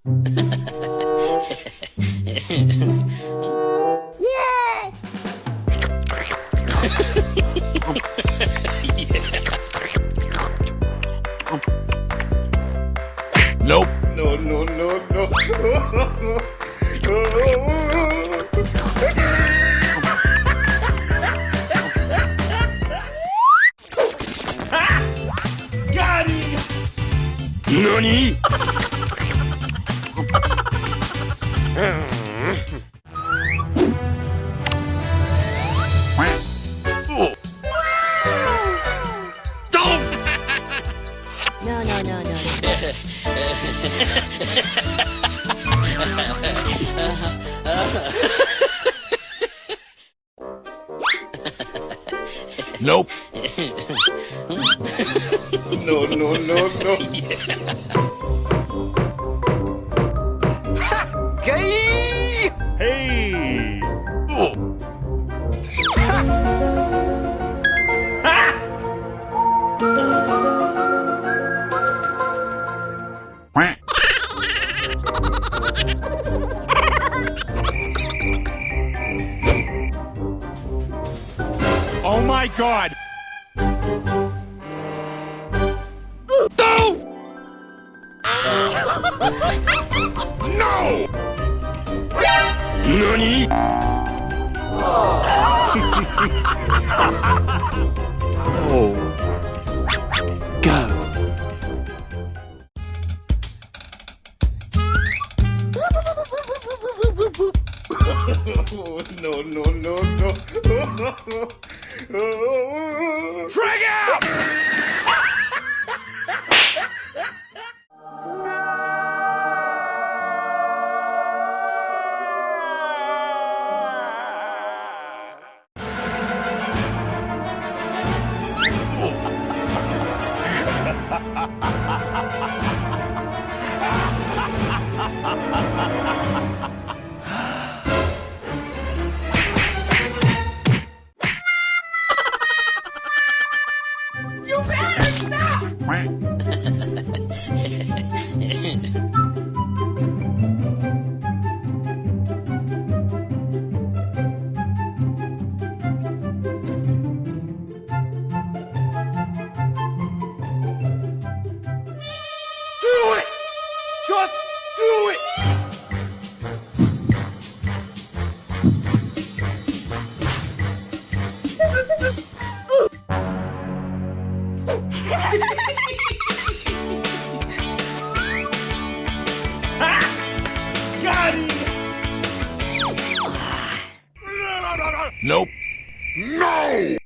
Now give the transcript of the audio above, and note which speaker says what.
Speaker 1: Nope. No, no, no, no.
Speaker 2: Got him!
Speaker 1: NANI?!
Speaker 3: No, no, no, no.
Speaker 1: Nope. No, no, no, no.
Speaker 2: Gay!
Speaker 1: Hey! Oh my God! No! No! NANI?! Oh. Go. No, no, no, no. Frag out!
Speaker 2: You better stop! Do it! Just do it! Got him!
Speaker 1: Nope. No!